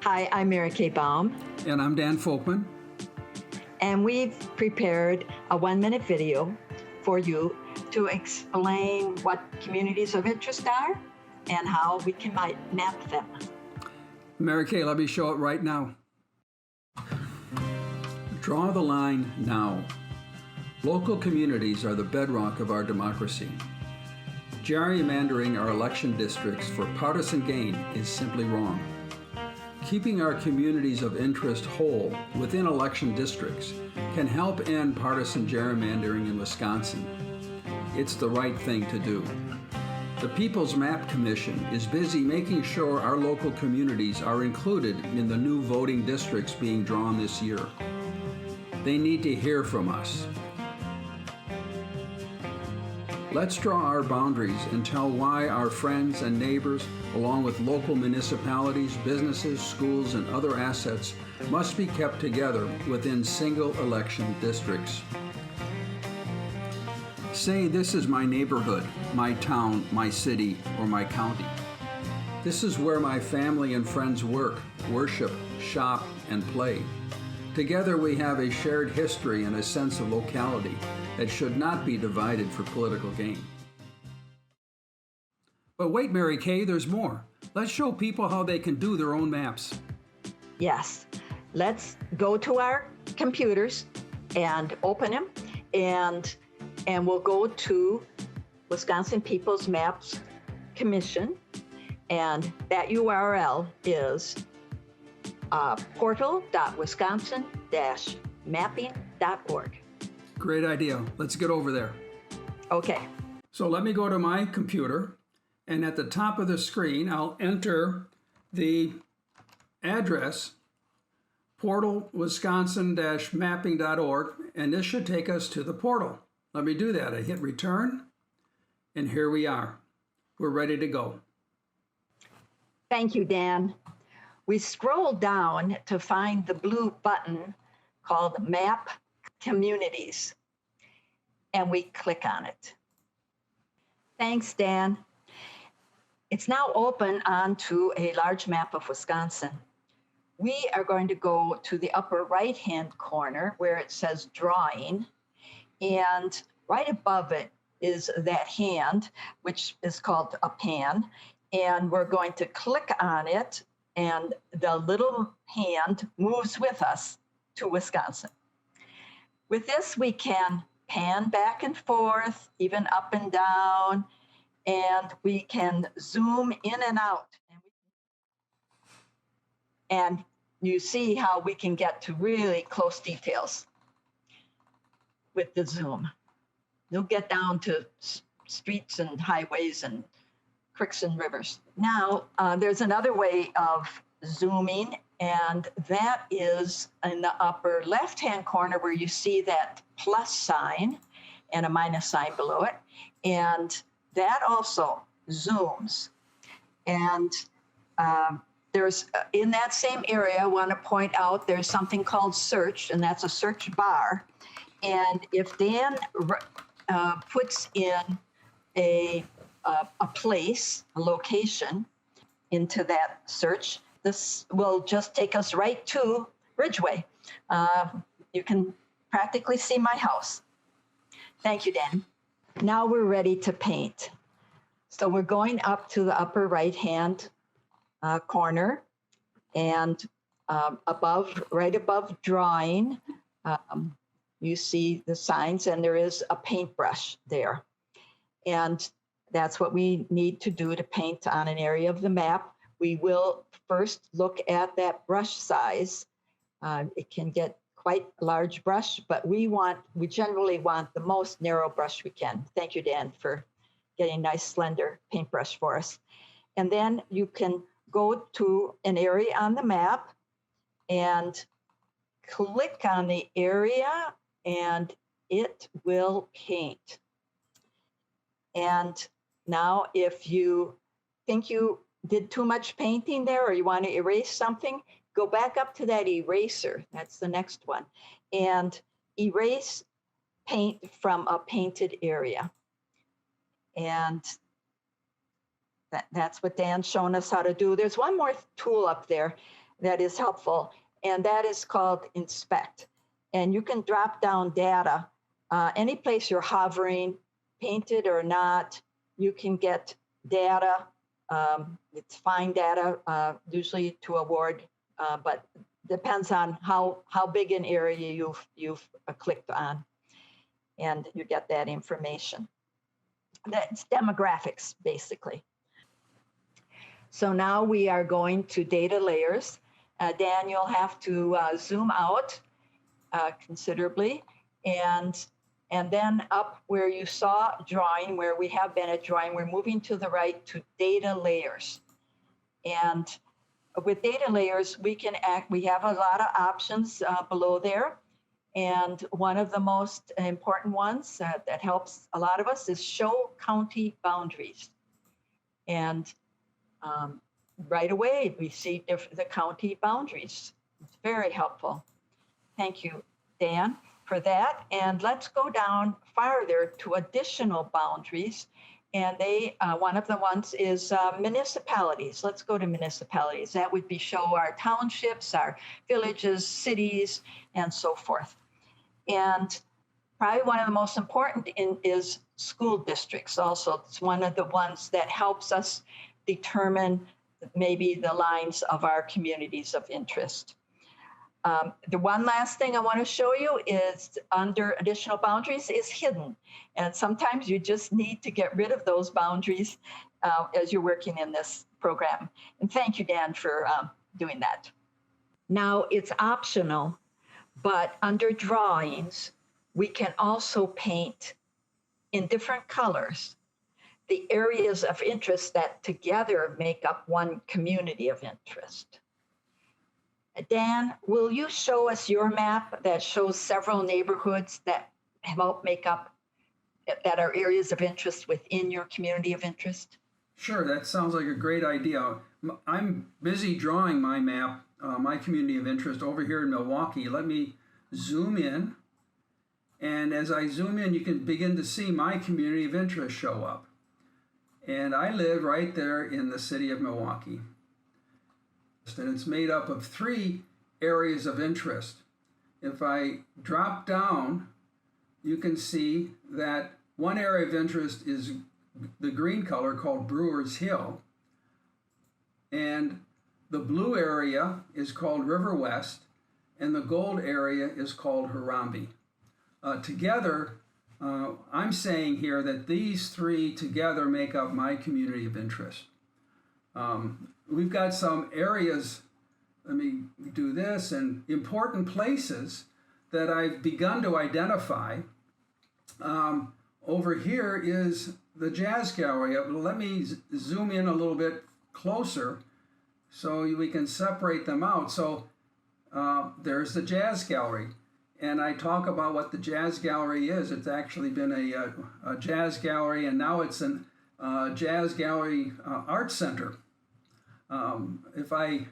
Hi, I'm Mary Kay Baum, And I'm Dan Folkman. and we've prepared a 1-minute video for you to explain what communities of interest are and how we can map them. Mary Kay, let me show it right now. Draw the line now. Local communities are the bedrock of our democracy. Gerrymandering our election districts for partisan gain is simply wrong. Keeping our communities of interest whole within election districts can help end partisan gerrymandering in Wisconsin. It's the right thing to do. The People's Map Commission is busy making sure our local communities are included in the new voting districts being drawn this year. They need to hear from us. Let's draw our boundaries and tell why our friends and neighbors, along with local municipalities, businesses, schools, and other assets, must be kept together within single election districts. Say, this is my neighborhood, my town, my city, or my county. This is where my family and friends work, worship, shop, and play. Together we have a shared history and a sense of locality that should not be divided for political gain. But wait, Mary Kay, there's more. Let's show people how they can do their own maps. Yes, let's go to our computers and open them, and we'll go to Wisconsin People's Maps Commission, and that URL is portal.wisconsin-mapping.org. Great idea. Let's get over there. Okay. So let me go to my computer, and at the top of the screen, I'll enter the address, portal.wisconsin-mapping.org, and this should take us to the portal. Let me do that. I hit return, and here we are. We're ready to go. Thank you, Dan. We scroll down to find the blue button called Map Communities, and we click on it. Thanks, Dan. It's now open onto a large map of Wisconsin. We are going to go to the upper right-hand corner where it says Drawing, and right above it is that hand, which is called a pan, and we're going to click on it, and the little hand moves with us to Wisconsin. With this, we can pan back and forth, even up and down, and we can zoom in and out. And you see how we can get to really close details with the zoom. You'll get down to streets and highways and creeks and rivers. Now, there's another way of zooming, and that is in the upper left-hand corner where you see that plus sign and a minus sign below it, and that also zooms. And there's, in that same area, I want to point out there's something called search, and that's a search bar. And if Dan puts in a place, a location into that search, this will just take us right to Ridgeway. You can practically see my house. Thank you, Dan. Now we're ready to paint. So we're going up to the upper right-hand corner, and right above Drawing, you see the signs, and there is a paintbrush there. And that's what we need to do to paint on an area of the map. We will first look at that brush size. It can get quite a large brush, but we generally want the most narrow brush we can. Thank you, Dan, for getting a nice slender paintbrush for us. And then you can go to an area on the map and click on the area, and it will paint. And now if you think you did too much painting there, or you want to erase something, go back up to that eraser. That's the next one. And erase paint from a painted area. And that's what Dan's shown us how to do. There's one more tool up there that is helpful, and that is called inspect. And you can drop down data. Any place you're hovering, painted or not, you can get data. It's fine data, usually to award, but depends on how big an area you've clicked on, and you get that information. That's demographics, basically. So now we are going to data layers. Dan, you'll have to zoom out considerably, and then up where you saw drawing, where we have been at drawing, we're moving to the right to data layers. And with data layers, we have a lot of options below there. And one of the most important ones that helps a lot of us is show county boundaries. And right away, we see the county boundaries. It's very helpful. Thank you, Dan, for that. And let's go down farther to additional boundaries. And one of the ones is municipalities. Let's go to municipalities. That would be show our townships, our villages, cities, and so forth. And probably one of the most important is school districts also. It's one of the ones that helps us determine maybe the lines of our communities of interest. The one last thing I want to show you is under additional boundaries is hidden. And sometimes you just need to get rid of those boundaries as you're working in this program. And thank you, Dan, for doing that. Now it's optional, but under drawings, we can also paint in different colors the areas of interest that together make up one community of interest. Dan, will you show us your map that shows several neighborhoods that help make up, that are areas of interest within your community of interest? Sure, that sounds like a great idea. I'm busy drawing my map, my community of interest over here in Milwaukee. Let me zoom in. And as I zoom in, you can begin to see my community of interest show up. And I live right there in the city of Milwaukee. And it's made up of 3 areas of interest. If I drop down, you can see that one area of interest is the green color called Brewer's Hill. And the blue area is called River West, and the gold area is called Harambee. Together, I'm saying here that these 3 together make up my community of interest. We've got some areas, let me do this, and important places that I've begun to identify. Over here is the Jazz Gallery. Let me zoom in a little bit closer so we can separate them out. So there's the Jazz Gallery. And I talk about what the Jazz Gallery is. It's actually been a jazz gallery, and now it's a Jazz Gallery Art Center. If I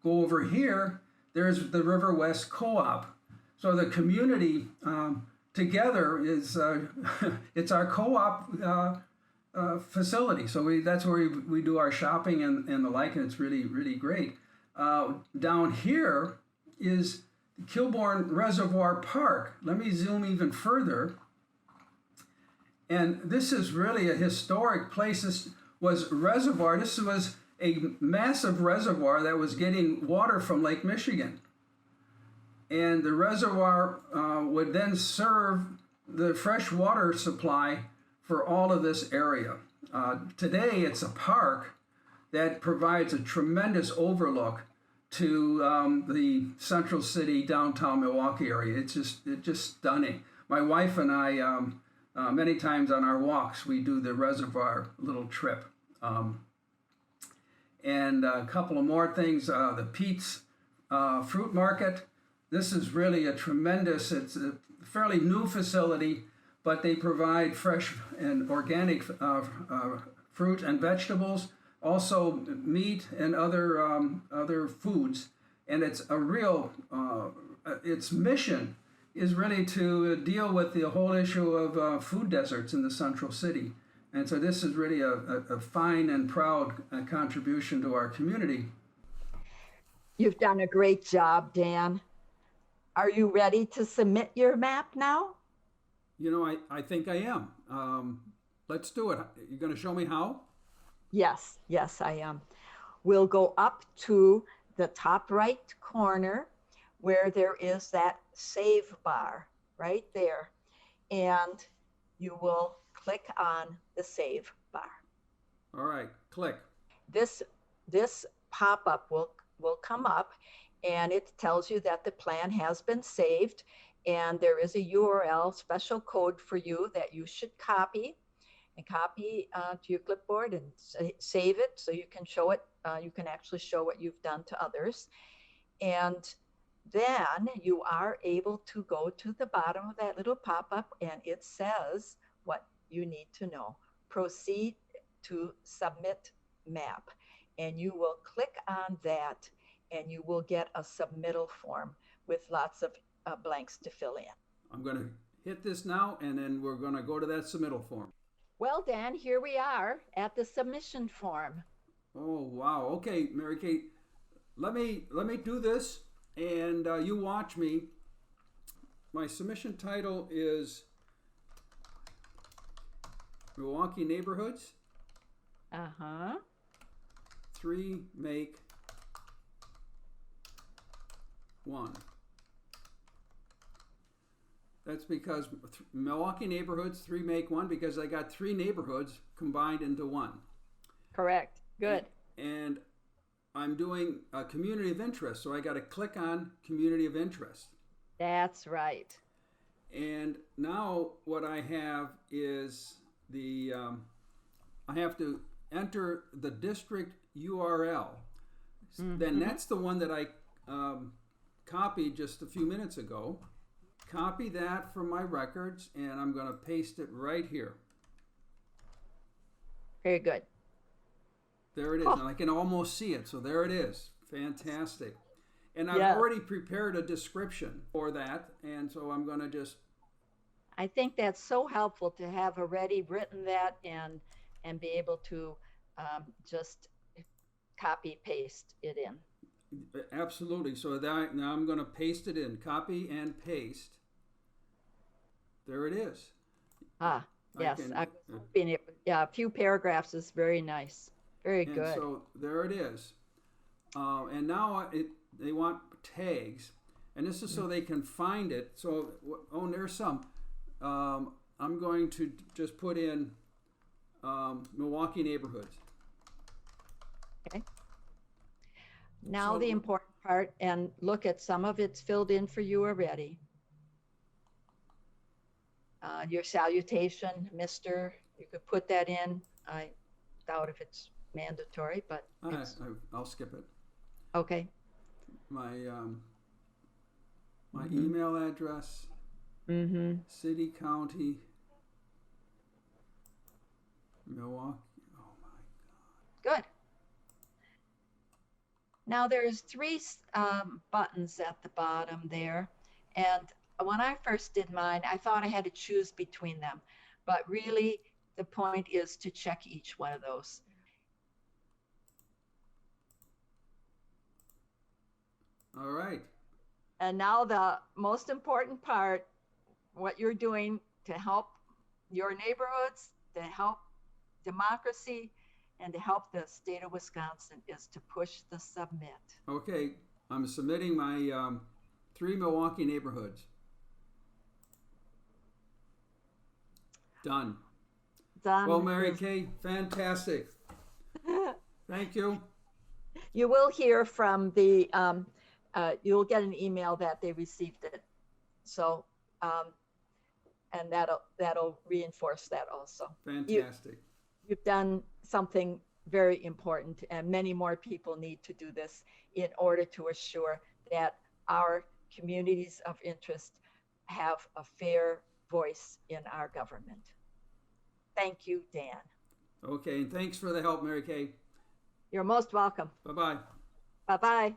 go over here, there's the River West Co-op. So the community together is, it's our co-op facility. So that's where we do our shopping and the like, and it's really, really great. Down here is Kilbourne Reservoir Park. Let me zoom even further. And this is really a historic place. This was Reservoir. This was a massive reservoir that was getting water from Lake Michigan. And the reservoir would then serve the fresh water supply for all of this area. Today, it's a park that provides a tremendous overlook to the central city, downtown Milwaukee area. It's just stunning. My wife and I, many times on our walks, we do the reservoir little trip. And a couple of more things, the Pete's Fruit Market. This is really a tremendous, it's a fairly new facility, but they provide fresh and organic fruit and vegetables, also meat and other foods. And it's a real, its mission is really to deal with the whole issue of food deserts in the central city. And so this is really a fine and proud contribution to our community. You've done a great job, Dan. Are you ready to submit your map now? You know, I think I am. Let's do it. You're going to show me how? Yes, yes, I am. We'll go up to the top right corner where there is that save bar right there. And you will click on the save bar. All right, click. This pop-up will come up, and it tells you that the plan has been saved, and there is a URL special code for you that you should copy to your clipboard and save it so you can show it. You can actually show what you've done to others. And then you are able to go to the bottom of that little pop-up, and it says what you need to know. Proceed to submit map. And you will click on that, and you will get a submittal form with lots of blanks to fill in. I'm going to hit this now, and then we're going to go to that submittal form. Well, Dan, here we are at the submission form. Oh, wow. Okay, Mary Kate, let me do this, and you watch me. My submission title is Milwaukee Neighborhoods. Uh-huh. 3 make 1. That's because Milwaukee Neighborhoods, 3 make 1, because I got 3 neighborhoods combined into 1. Correct. Good. And I'm doing a community of interest, so I got to click on community of interest. That's right. And now what I have is I have to enter the district URL. Mm-hmm. Then that's the one that I copied just a few minutes ago. Copy that from my records, and I'm going to paste it right here. Very good. There it is, and I can almost see it. So there it is. Fantastic. And I've already prepared a description for that, and so I'm going to just... I think that's so helpful to have already written that and be able to just copy paste it in. Absolutely. So that, now I'm going to paste it in. Copy and paste. There it is. Yes. A few paragraphs is very nice. Very good. And so there it is. And now they want tags. And this is so they can find it. So, oh, there's some. I'm going to just put in Milwaukee neighborhoods. Okay. Now the important part, and look at some of it's filled in for you already. Your salutation, Mr. You could put that in. I doubt if it's mandatory, but I'll skip it. Okay. My email address, city, county, Milwaukee. Oh my God. Good. Now there's 3 buttons at the bottom there, and when I first did mine, I thought I had to choose between them, but really the point is to check each one of those. All right. And now the most important part, what you're doing to help your neighborhoods, to help democracy, and to help the state of Wisconsin is to push the submit. Okay, I'm submitting my 3 Milwaukee neighborhoods. Done. Done. Well, Mary Kay, fantastic. Thank you. You will hear from the, you'll get an email that they received it. So, and that'll reinforce that also. Fantastic. You've done something very important, and many more people need to do this in order to assure that our communities of interest have a fair voice in our government. Thank you, Dan. Okay, and thanks for the help, Mary Kay. You're most welcome. Bye-bye. Bye-bye.